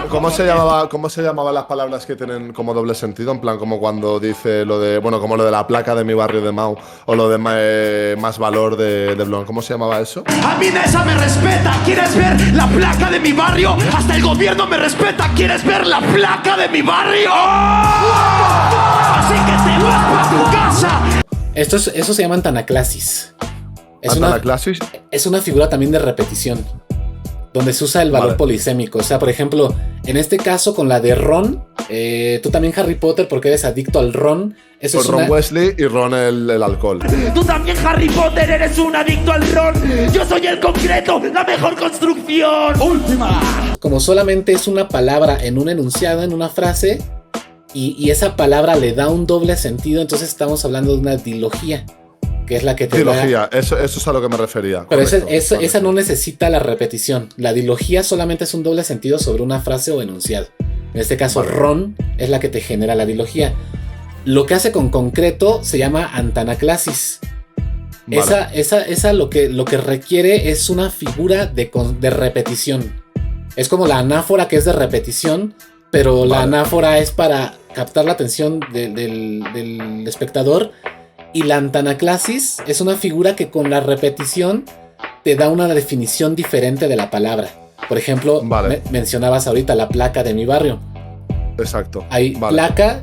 ¿Cómo se llamaban las palabras que tienen como doble sentido? En plan, como cuando dice lo de, bueno, como lo de la placa de mi barrio de Mau, o lo de más valor de Blon. ¿Cómo se llamaba eso? A mí Mesa me respeta, ¿quieres ver la placa de mi barrio? Hasta el gobierno me respeta, ¿quieres ver la placa de mi barrio? Así que te vas para tu casa. Eso se llama antanaclasis. ¿Antanaclasis? Es una figura también de repetición, donde se usa el valor polisémico. O sea, por ejemplo, en este caso con la de Ron, tú también Harry Potter porque eres adicto al Ron. Eso es Ron Weasley y Ron el alcohol. Tú también Harry Potter eres un adicto al Ron. Yo soy el concreto, la mejor construcción. Última. Como solamente es una palabra en un enunciado, en una frase, y esa palabra le da un doble sentido, entonces estamos hablando de una dilogía, que es la que te dilogía, eso es a lo que me refería. Pero esa no necesita la repetición. La dilogía solamente es un doble sentido sobre una frase o enunciado. En este caso, Ron es la que te genera la dilogía. Lo que hace con concreto se llama antanaclasis. Vale. Esa lo que requiere es una figura de repetición. Es como la anáfora, que es de repetición, pero la anáfora es para captar la atención del espectador. Y la antanaclasis es una figura que con la repetición te da una definición diferente de la palabra. Por ejemplo, mencionabas ahorita la placa de mi barrio. Exacto. Hay placa,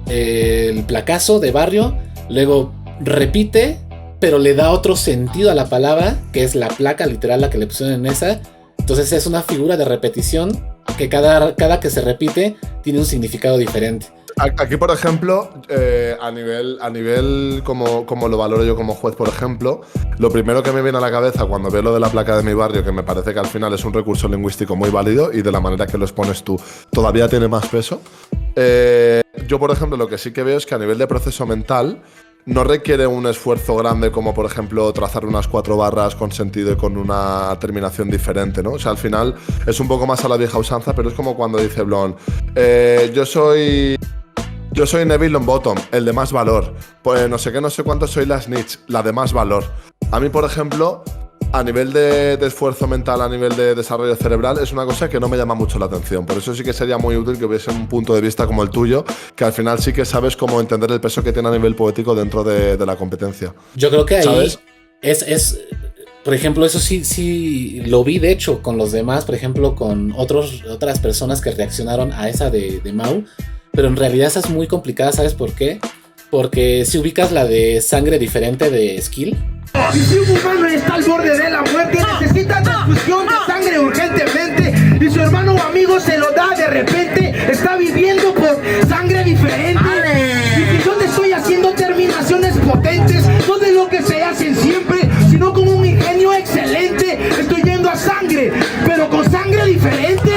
el placazo de barrio, luego repite, pero le da otro sentido a la palabra, que es la placa, literal, la que le pusieron en esa. Entonces es una figura de repetición que cada que se repite tiene un significado diferente. Aquí, por ejemplo, a nivel como lo valoro yo como juez, por ejemplo, lo primero que me viene a la cabeza cuando veo lo de la placa de mi barrio, que me parece que al final es un recurso lingüístico muy válido y de la manera que lo expones tú todavía tiene más peso. Yo, por ejemplo, lo que sí que veo es que a nivel de proceso mental no requiere un esfuerzo grande como, por ejemplo, trazar unas 4 barras con sentido y con una terminación diferente, ¿no? O sea, al final es un poco más a la vieja usanza, pero es como cuando dice Blon, yo soy Neville Longbottom, el de más valor. Pues no sé qué, no sé cuánto, soy la Snitch, la de más valor. A mí, por ejemplo, a nivel de esfuerzo mental, a nivel de desarrollo cerebral, es una cosa que no me llama mucho la atención. Por eso sí que sería muy útil que hubiese un punto de vista como el tuyo, que al final sí que sabes cómo entender el peso que tiene a nivel poético dentro de la competencia. Yo creo que ahí ¿sabes? es por ejemplo, eso sí lo vi de hecho con los demás, por ejemplo, con otras personas que reaccionaron a esa de Mau. Pero en realidad esa es muy complicada, ¿sabes por qué? Porque si ubicas la de sangre diferente de Skill. Si un humano está al borde de la muerte, necesita transfusión de sangre urgentemente, y su hermano o amigo se lo da de repente, está viviendo por sangre diferente. Y si yo te estoy haciendo terminaciones potentes, no de lo que se hacen siempre, sino con un ingenio excelente, estoy yendo a sangre, pero con sangre diferente.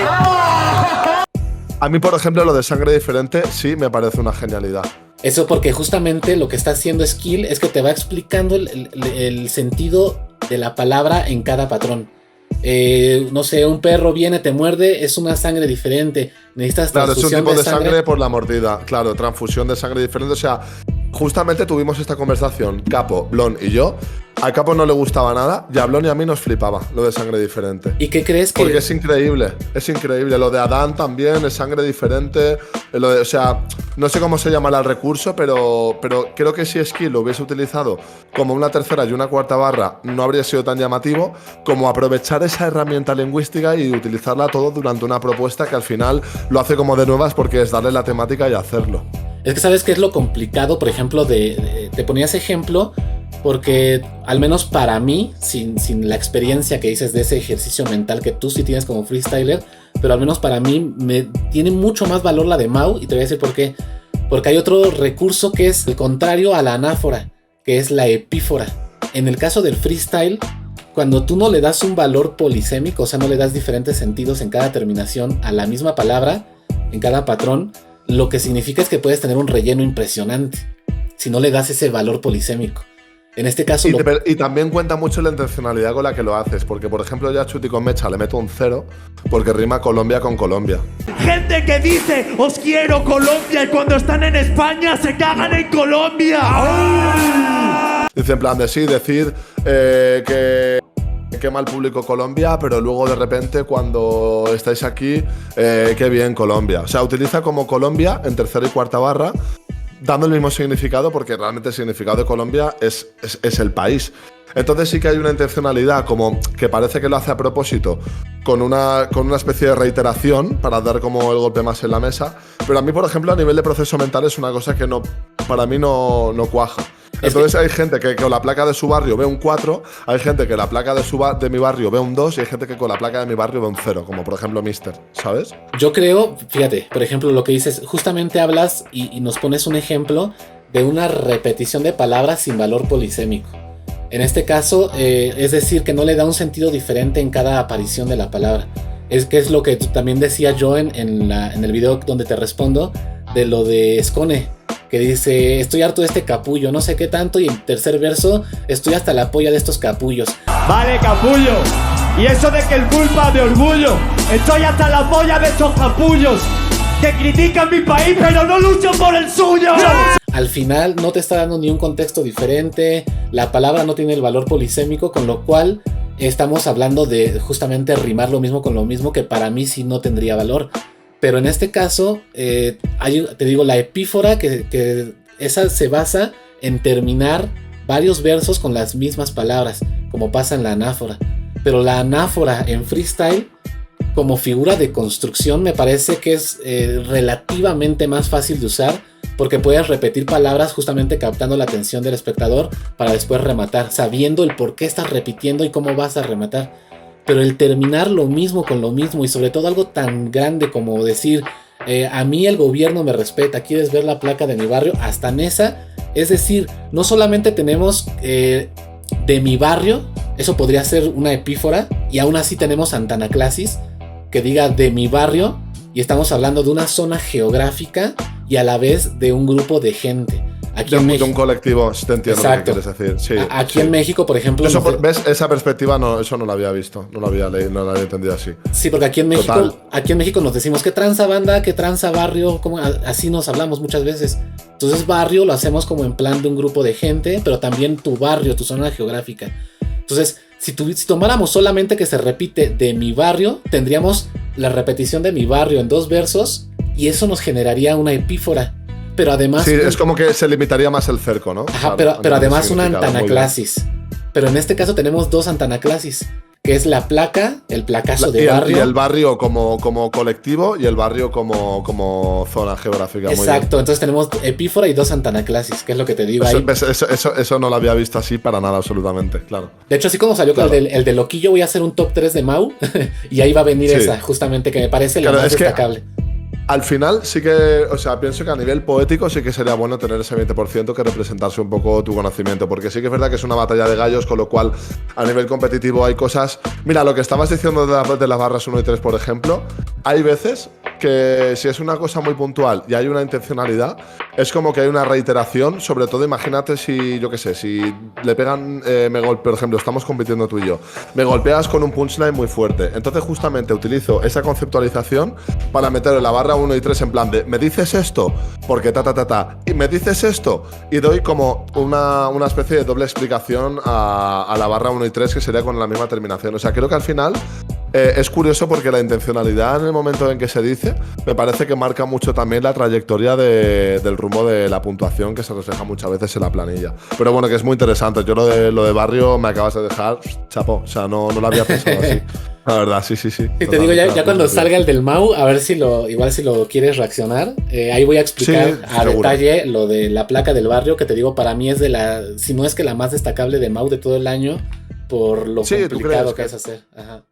A mí, por ejemplo, lo de sangre diferente sí me parece una genialidad. Eso porque justamente lo que está haciendo Skill es que te va explicando el sentido de la palabra en cada patrón. No sé, un perro viene, te muerde, es una sangre diferente. Necesitas transfusión. Claro, es un tipo de sangre por la mordida. Claro, transfusión de sangre diferente. O sea, justamente tuvimos esta conversación, Capo, Blon y yo. A Capo no le gustaba nada y a Blon y a mí nos flipaba lo de sangre diferente. ¿Y qué crees que...? Porque es increíble, es increíble. Lo de Adán también es sangre diferente. O sea, no sé cómo se llamará el recurso, pero creo que si Skill lo hubiese utilizado como una tercera y una cuarta barra, no habría sido tan llamativo como aprovechar esa herramienta lingüística y utilizarla todo durante una propuesta que al final lo hace como de nuevas porque es darle la temática y hacerlo. Es que sabes qué es lo complicado, por ejemplo, te ponías ejemplo porque al menos para mí, sin la experiencia que dices de ese ejercicio mental que tú sí tienes como freestyler, pero al menos para mí me tiene mucho más valor la de Mau, y te voy a decir por qué. Porque hay otro recurso que es el contrario a la anáfora, que es la epífora. En el caso del freestyle, cuando tú no le das un valor polisémico, o sea, no le das diferentes sentidos en cada terminación a la misma palabra, en cada patrón, lo que significa es que puedes tener un relleno impresionante si no le das ese valor polisémico. En este caso y también cuenta mucho la intencionalidad con la que lo haces, porque por ejemplo yo a Chuti con Mecha le meto un 0 porque rima Colombia con Colombia. Gente que dice, os quiero Colombia, y cuando están en España se cagan en Colombia. ¡Ay! Dice en plan de sí, decir que qué mal público Colombia, pero luego de repente cuando estáis aquí, qué bien Colombia. O sea, utiliza como Colombia en tercera y cuarta barra, dando el mismo significado, porque realmente el significado de Colombia es el país. Entonces sí que hay una intencionalidad como que parece que lo hace a propósito, con una especie de reiteración para dar como el golpe más en la mesa. Pero a mí, por ejemplo, a nivel de proceso mental es una cosa que para mí no cuaja. Entonces hay gente que con la placa de su barrio ve un 4, hay gente que la placa de mi barrio ve un 2 y hay gente que con la placa de mi barrio ve un 0, como por ejemplo Mister, ¿sabes? Yo creo, fíjate, por ejemplo, lo que dices, justamente hablas y nos pones un ejemplo de una repetición de palabras sin valor polisémico. En este caso, es decir, que no le da un sentido diferente en cada aparición de la palabra. Es que es lo que también decía yo en el video donde te respondo de lo de Escone, que dice, estoy harto de este capullo, no sé qué tanto, y en tercer verso, estoy hasta la polla de estos capullos. Vale, capullo. Y eso de que el culpa de orgullo. Estoy hasta la polla de estos capullos que critican mi país pero no luchan por el suyo. Al final no te está dando ni un contexto diferente, la palabra no tiene el valor polisémico, con lo cual estamos hablando de justamente rimar lo mismo con lo mismo, que para mí sí no tendría valor. Pero en este caso, te digo, la epífora, que esa se basa en terminar varios versos con las mismas palabras, como pasa en la anáfora. Pero la anáfora en freestyle, como figura de construcción, me parece que es relativamente más fácil de usar, porque puedes repetir palabras justamente captando la atención del espectador para después rematar, sabiendo el por qué estás repitiendo y cómo vas a rematar. Pero el terminar lo mismo con lo mismo, y sobre todo algo tan grande como decir, a mí el gobierno me respeta, ¿quieres ver la placa de mi barrio? Hasta en esa, es decir, no solamente tenemos de mi barrio, eso podría ser una epífora, y aún así tenemos Antanaclasis, que diga de mi barrio, y estamos hablando de una zona geográfica y a la vez de un grupo de gente. Aquí en México, de un colectivo, te entiendo. Exacto. Lo que quieres decir. Sí, aquí en México, por ejemplo... Eso, ¿ves? Esa perspectiva eso no la había visto, no la había leído, no la había entendido así. Sí, porque aquí en México nos decimos qué tranza banda, qué tranza barrio, así nos hablamos muchas veces. Entonces barrio lo hacemos como en plan de un grupo de gente, pero también tu barrio, tu zona geográfica. Entonces, si tomáramos solamente que se repite de mi barrio, tendríamos la repetición de mi barrio en 2 versos y eso nos generaría una epífora. Pero además... Sí, es como que se limitaría más el cerco, ¿no? Ajá, pero además una antanaclasis. Pero en este caso tenemos 2 antanaclasis, que es la placa, el placazo de barrio. Y el barrio como colectivo y el barrio como zona geográfica. Exacto, entonces tenemos epífora y 2 antanaclasis, que es lo que te digo ahí. Eso no lo había visto así para nada, absolutamente, claro. De hecho, así como salió con el de Loquillo, voy a hacer un top 3 de Mau, y ahí va a venir esa, justamente, que me parece la más destacable. Al final sí que, o sea, pienso que a nivel poético sí que sería bueno tener ese 20% que representarse un poco tu conocimiento, porque sí que es verdad que es una batalla de gallos, con lo cual a nivel competitivo hay cosas... Mira, lo que estabas diciendo de las barras 1 y 3, por ejemplo, hay veces que si es una cosa muy puntual y hay una intencionalidad, es como que hay una reiteración, sobre todo imagínate si, yo qué sé, si le pegan, por ejemplo, estamos compitiendo tú y yo, me golpeas con un punchline muy fuerte, entonces justamente utilizo esa conceptualización para meter en la barra 1 y 3 en plan de, ¿me dices esto? Porque y me dices esto, y doy como una especie de doble explicación a la barra 1 y 3 que sería con la misma terminación. O sea, creo que al final es curioso porque la intencionalidad en el momento en que se dice me parece que marca mucho también la trayectoria del rumbo de la puntuación que se refleja muchas veces en la planilla. Pero bueno, que es muy interesante. Yo lo de barrio me acabas de dejar chapo, o sea, no lo había pensado así. La verdad, sí. Y te digo, ya cuando salga el del Mau, a ver si lo quieres reaccionar. Ahí voy a explicar detalle lo de la placa del barrio, que te digo, para mí es si no es que la más destacable de Mau de todo el año, por lo complicado que es hacer. Ajá.